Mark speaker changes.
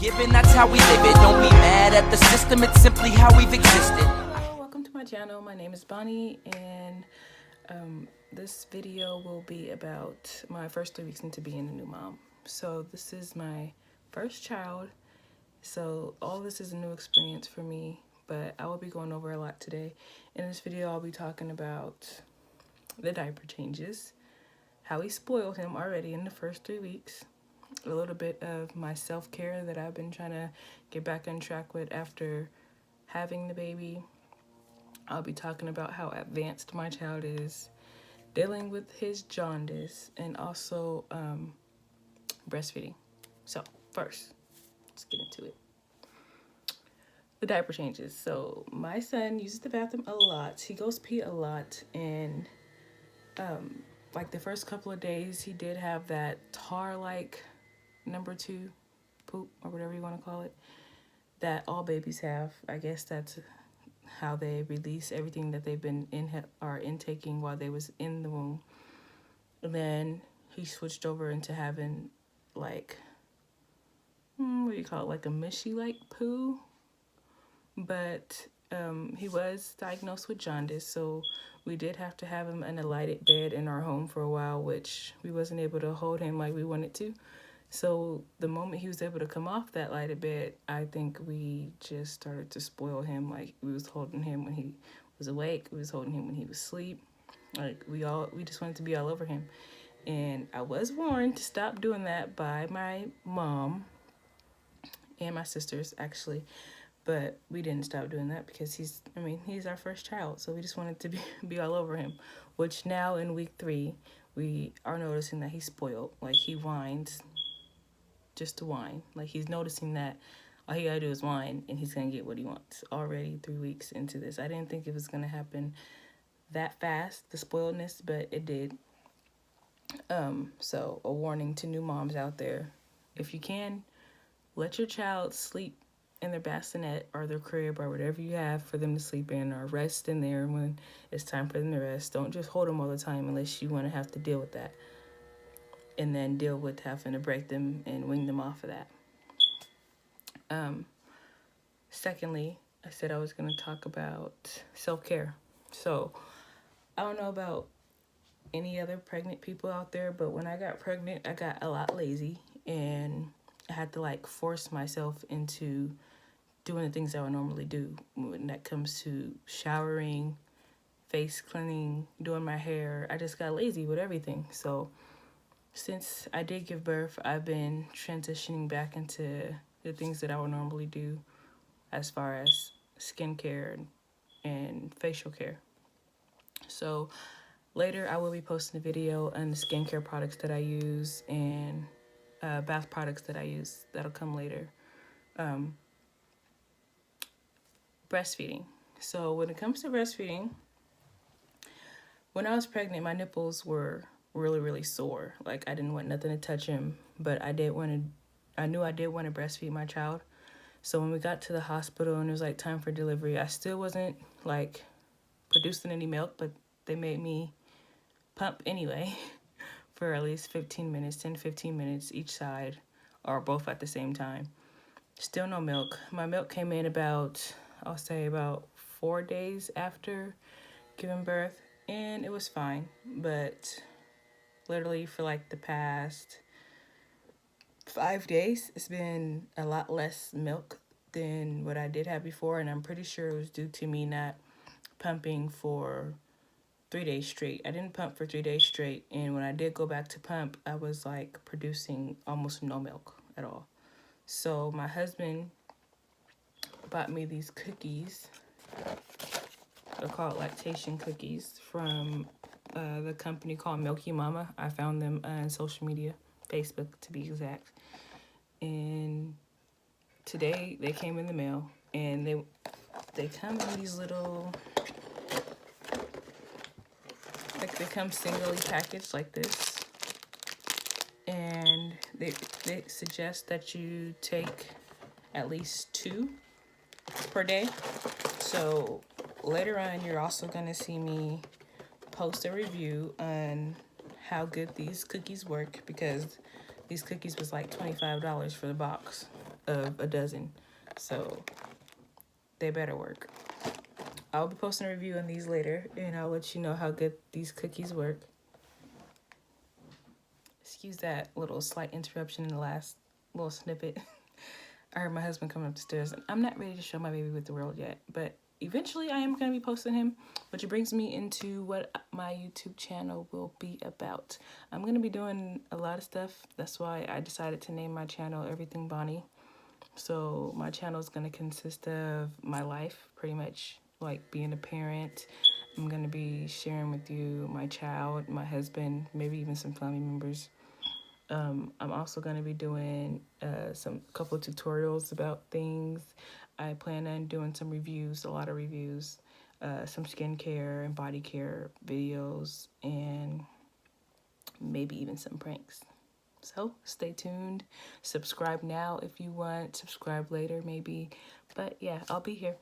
Speaker 1: given, that's how we live it. Don't be mad at the system, it's simply how we've existed.
Speaker 2: Hello, welcome to my channel. My name is Bonnie, and this video will be about my first 3 weeks into being a new mom. So this is my first child, so all this is a new experience for me, but I will be going over a lot today. In this video, I'll be talking about the diaper changes, how we spoiled him already in the first 3 weeks, a little bit of my self-care that I've been trying to get back on track with after having the baby. I'll be talking about how advanced my child is, dealing with his jaundice, and also breastfeeding. So first, let's get into it. The diaper changes. So my son uses the bathroom a lot. He goes pee a lot, and like the first couple of days, he did have that tar-like number 2 poop, or whatever you want to call it, that all babies have. I guess that's how they release everything that they've been intaking while they was in the womb. And then he switched over into having like what do you call it, like a mushy like poo. But he was diagnosed with jaundice, so we did have to have him in a lighted bed in our home for a while, which we wasn't able to hold him like we wanted to. So the moment he was able to come off that lighted bed, I think we just started to spoil him. Like, we was holding him when he was awake, we was holding him when he was asleep. Like, we just wanted to be all over him. And I was warned to stop doing that by my mom and my sisters, actually. But we didn't stop doing that because he's our first child. So we just wanted to be all over him, which now in week 3, we are noticing that he's spoiled. Like, he whines just to whine. Like, he's noticing that all he gotta do is whine and he's gonna get what he wants already 3 weeks into this. I didn't think it was gonna happen that fast, the spoiledness, but it did. So a warning to new moms out there: if you can, let your child sleep in their bassinet or their crib or whatever you have for them to sleep in, or rest in there when it's time for them to rest. Don't just hold them all the time unless you want to have to deal with that, and then deal with having to break them and wing them off of that. Secondly, I said I was going to talk about self-care. So I don't know about any other pregnant people out there, but when I got pregnant, I got a lot lazy, and I had to like force myself into doing the things I would normally do when that comes to showering, face cleaning, doing my hair. I just got lazy with everything. So since I did give birth, I've been transitioning back into the things that I would normally do as far as skincare and facial care. So later I will be posting a video on the skincare products that I use and bath products that I use. That'll come later. Breastfeeding. So when it comes to breastfeeding, when I was pregnant, my nipples were really, really sore. Like, I didn't want nothing to touch him, but I knew I did want to breastfeed my child. So when we got to the hospital and it was like time for delivery, I still wasn't like producing any milk, but they made me pump anyway for at least 15 minutes each side, or both at the same time. Still no milk. My milk came in about 4 days after giving birth, and it was fine. But literally for like the past 5 days, it's been a lot less milk than what I did have before, and I'm pretty sure it was due to me not pumping for 3 days straight. I didn't pump for 3 days straight, and when I did go back to pump, I was like producing almost no milk at all. So my husband bought me these cookies. They're called lactation cookies from the company called Milky Mama. I found them on social media, Facebook to be exact. And today they came in the mail, and they come in these little, like, they come singly packaged like this. And they suggest that you take at least 2 per day. So later on, you're also going to see me post a review on how good these cookies work, because these cookies was like $25 for the box. of a dozen. So they better work. I'll be posting a review on these later, and I'll let you know how good these cookies work. Excuse that little slight interruption in the last little snippet. I heard my husband coming up the stairs, and I'm not ready to show my baby with the world yet, but eventually I am going to be posting him, which brings me into what my YouTube channel will be about. I'm going to be doing a lot of stuff. That's why I decided to name my channel Everything Bonnie. So my channel is going to consist of my life, pretty much, like being a parent. I'm going to be sharing with you my child, my husband, maybe even some family members. I'm also going to be doing some couple of tutorials about things. I plan on doing some reviews, a lot of reviews, some skincare and body care videos, and maybe even some pranks. So stay tuned. Subscribe now if you want. Subscribe later maybe. But yeah, I'll be here.